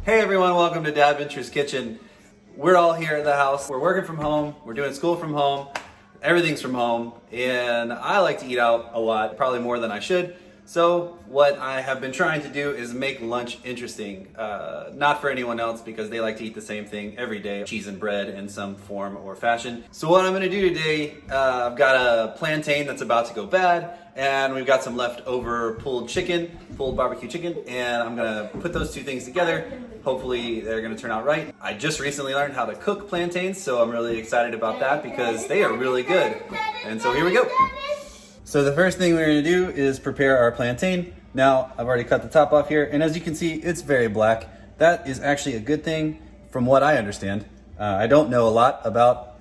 Hey everyone, welcome to DadVentures Kitchen. We're all here at the house. We're working from home, we're doing school from home, everything's from home, and I like to eat out a lot, probably more than I should. So what I have been trying to do is make lunch interesting. Not for anyone else because they like to eat the same thing every day, cheese and bread in some form or fashion. So what I'm gonna do today, I've got a plantain that's about to go bad, and we've got some leftover pulled barbecue chicken, and I'm gonna put those two things together. Hopefully they're gonna turn out right. I just recently learned how to cook plantains, so I'm really excited about that because they are really good. And so here we go. So the first thing we're gonna do is prepare our plantain. Now, I've already cut the top off here, and as you can see, it's very black. That is actually a good thing from what I understand. I don't know a lot about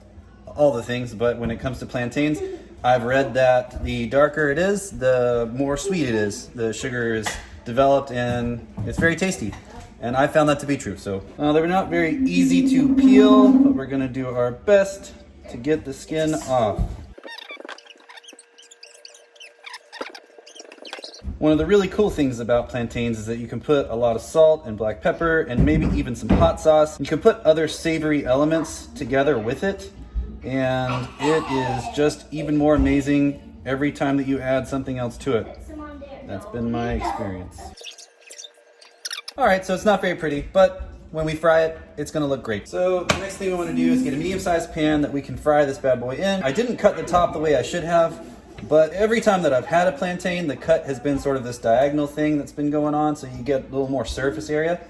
all the things, but when it comes to plantains, I've read that the darker it is, the more sweet it is. The sugar is developed and it's very tasty. And I found that to be true. So they're not very easy to peel, but we're gonna do our best to get the skin off. One of the really cool things about plantains is that you can put a lot of salt and black pepper and maybe even some hot sauce. You can put other savory elements together with it, and it is just even more amazing every time that you add something else to it. That's been my experience. All right, so it's not very pretty, but when we fry it, it's gonna look great. So the next thing we wanna do is get a medium-sized pan that we can fry this bad boy in. I didn't cut the top the way I should have, but every time that I've had a plantain, the cut has been sort of this diagonal thing that's been going on, so you get a little more surface area.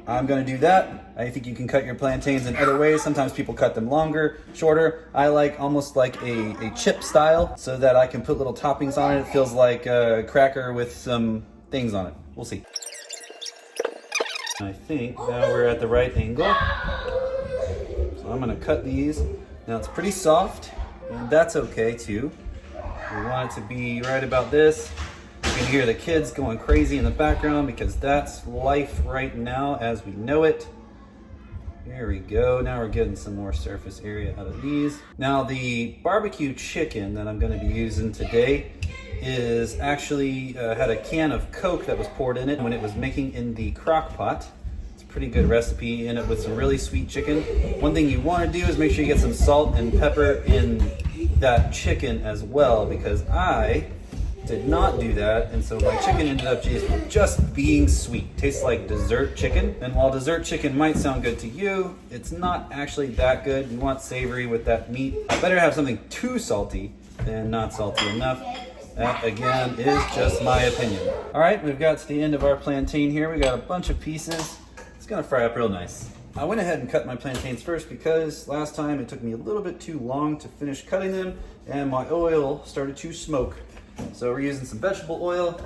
I'm gonna do that. I think you can cut your plantains in other ways. Sometimes people cut them longer, shorter. I like almost like a chip style so that I can put little toppings on it. It feels like a cracker with some things on it. We'll see. I think now we're at the right angle. So I'm gonna cut these. Now it's pretty soft, and that's okay too. We want it to be right about this. You can hear the kids going crazy in the background because that's life right now as we know it. There we go. Now we're getting some more surface area out of these. Now the barbecue chicken that I'm going to be using today is actually had a can of Coke that was poured in it when it was making in the crock pot. It's a pretty good recipe in it with some really sweet chicken. One thing you want to do is make sure you get some salt and pepper in that chicken as well, because I did not do that, and so my chicken ended up just being sweet. Tastes like dessert chicken, and while dessert chicken might sound good to you, it's not actually that good. You want savory with that meat. Better have something too salty than not salty enough. That again is just my opinion. All right, we've got to the end of our plantain here. We got a bunch of pieces. It's gonna fry up real nice. I went ahead and cut my plantains first because last time it took me a little bit too long to finish cutting them and my oil started to smoke. So we're using some vegetable oil.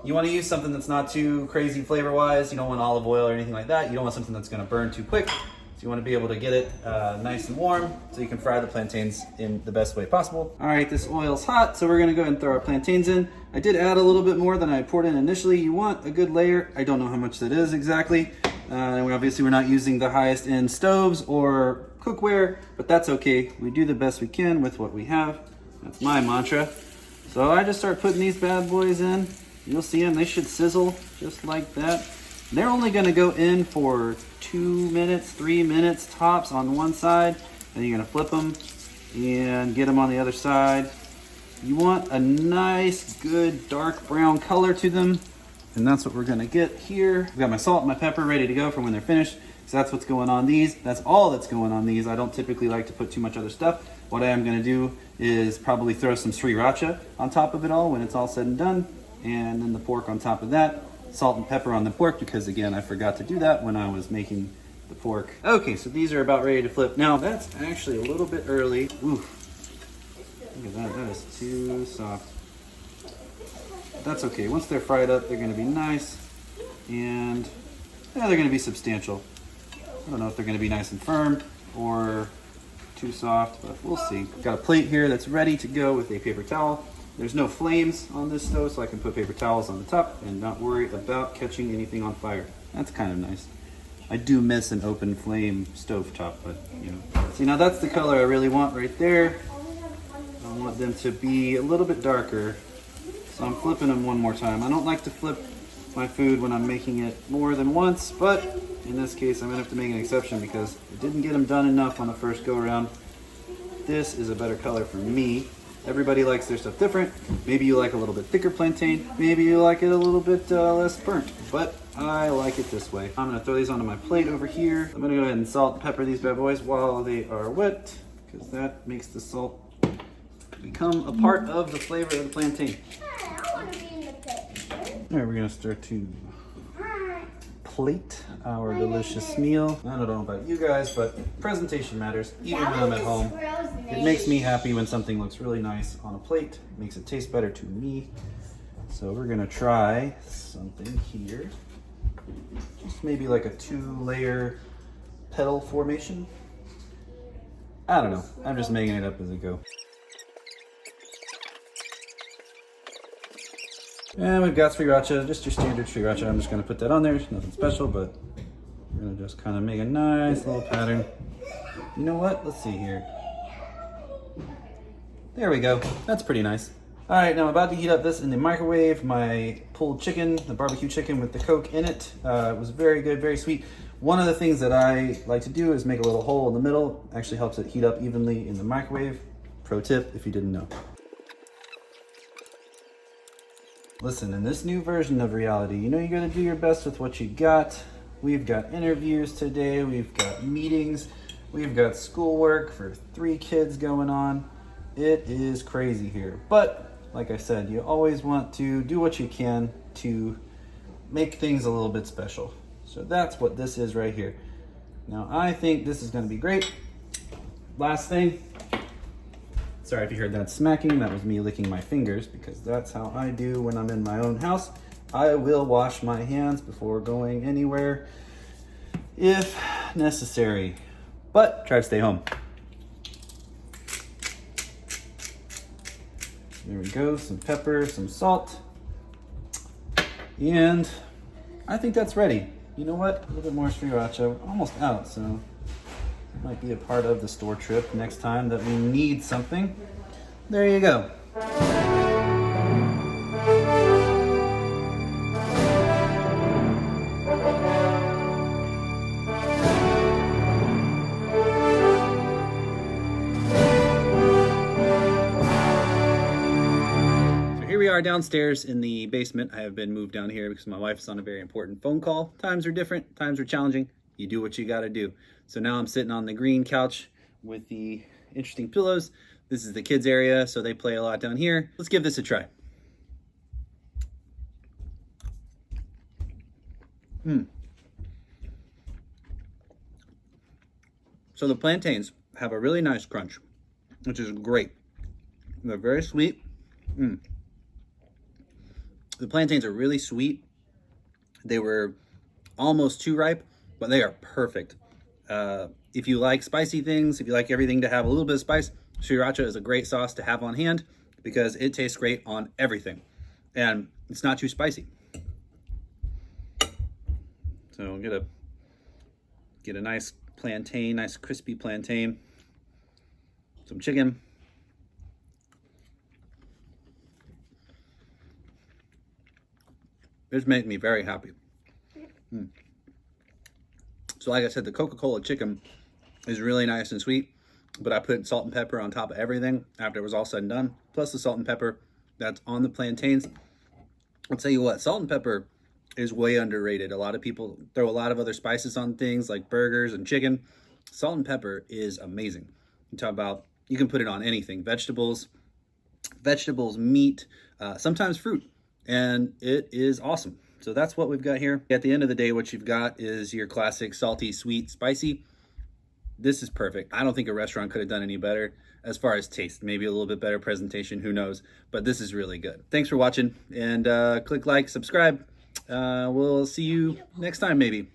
You want to use something that's not too crazy flavor-wise. You don't want olive oil or anything like that. You don't want something that's going to burn too quick. So you want to be able to get it nice and warm so you can fry the plantains in the best way possible. All right, this oil's hot, so we're going to go ahead and throw our plantains in. I did add a little bit more than I poured in initially. You want a good layer. I don't know how much that is exactly. And we're not using the highest end stoves or cookware, but that's okay. We do the best we can with what we have. That's my mantra. So I just start putting these bad boys in. You'll see them, they should sizzle just like that. They're only gonna go in for 2 minutes, 3 minutes tops on one side. Then you're gonna flip them and get them on the other side. You want a nice, good, dark brown color to them. And that's what we're gonna get here. I've got my salt and my pepper ready to go for when they're finished. So that's what's going on these. That's all that's going on these. I don't typically like to put too much other stuff. What I am gonna do is probably throw some sriracha on top of it all when it's all said and done. And then the pork on top of that. Salt and pepper on the pork because again, I forgot to do that when I was making the pork. Okay, so these are about ready to flip. Now that's actually a little bit early. Ooh, look at that, that is too soft. That's okay. Once they're fried up, they're going to be nice and yeah, they're going to be substantial. I don't know if they're going to be nice and firm or too soft, but we'll see. Got a plate here that's ready to go with a paper towel. There's no flames on this stove, so I can put paper towels on the top and not worry about catching anything on fire. That's kind of nice. I do miss an open flame stovetop, but you know. See, now that's the color I really want right there. I want them to be a little bit darker. So I'm flipping them one more time. I don't like to flip my food when I'm making it more than once, but in this case, I'm gonna have to make an exception because I didn't get them done enough on the first go around. This is a better color for me. Everybody likes their stuff different. Maybe you like a little bit thicker plantain. Maybe you like it a little bit less burnt, but I like it this way. I'm gonna throw these onto my plate over here. I'm gonna go ahead and salt and pepper these bad boys while they are wet, because that makes the salt become a part of the flavor of the plantain. I want to be in the picture. All right, we're gonna start to plate our delicious meal. I don't know about you guys, but presentation matters, even when I'm at home. It makes me happy when something looks really nice on a plate. It makes it taste better to me. So we're gonna try something here. Just maybe like a 2-layer petal formation. I don't know, I'm just making it up as I go. And we've got sriracha, just your standard sriracha. I'm just gonna put that on there, nothing special, but we're gonna just kind of make a nice little pattern. You know what, let's see here. There we go, that's pretty nice. All right, now I'm about to heat up this in the microwave, my pulled chicken, the barbecue chicken with the Coke in it. It was very good, very sweet. One of the things that I like to do is make a little hole in the middle. Actually helps it heat up evenly in the microwave. Pro tip if you didn't know. Listen, in this new version of reality, you know you gotta do your best with what you got. We've got interviews today, we've got meetings, we've got schoolwork for 3 kids going on. It is crazy here. But, like I said, you always want to do what you can to make things a little bit special. So that's what this is right here. Now, I think this is gonna be great. Last thing. Sorry if you heard that smacking, that was me licking my fingers because that's how I do when I'm in my own house. I will wash my hands before going anywhere if necessary, but try to stay home. There we go, some pepper, some salt, and I think that's ready. You know what, a little bit more sriracha, we're almost out, so might be a part of the store trip next time that we need something. There you go. So here we are downstairs in the basement. I have been moved down here because my wife's on a very important phone call. Times are different, times are challenging. You do what you gotta do. So now I'm sitting on the green couch with the interesting pillows. This is the kids area, so they play a lot down here. Let's give this a try. So the plantains have a really nice crunch, which is great. They're very sweet. The plantains are really sweet. They were almost too ripe, but they are perfect. If you like spicy things, if you like everything to have a little bit of spice, sriracha is a great sauce to have on hand because it tastes great on everything. And it's not too spicy. So get a nice plantain, nice crispy plantain, some chicken. It's making me very happy. So like I said, the Coca-Cola chicken is really nice and sweet, but I put salt and pepper on top of everything after it was all said and done, plus the salt and pepper that's on the plantains. I'll tell you what, salt and pepper is way underrated. A lot of people throw a lot of other spices on things like burgers and chicken. Salt and pepper is amazing. You talk about, you can put it on anything, vegetables, meat, sometimes fruit, and it is awesome. So that's what we've got here. At the end of the day, what you've got is your classic salty, sweet, spicy. This is perfect. I don't think a restaurant could have done any better as far as taste. Maybe a little bit better presentation, who knows? But this is really good. Thanks for watching, and click like, subscribe. We'll see you next time, maybe.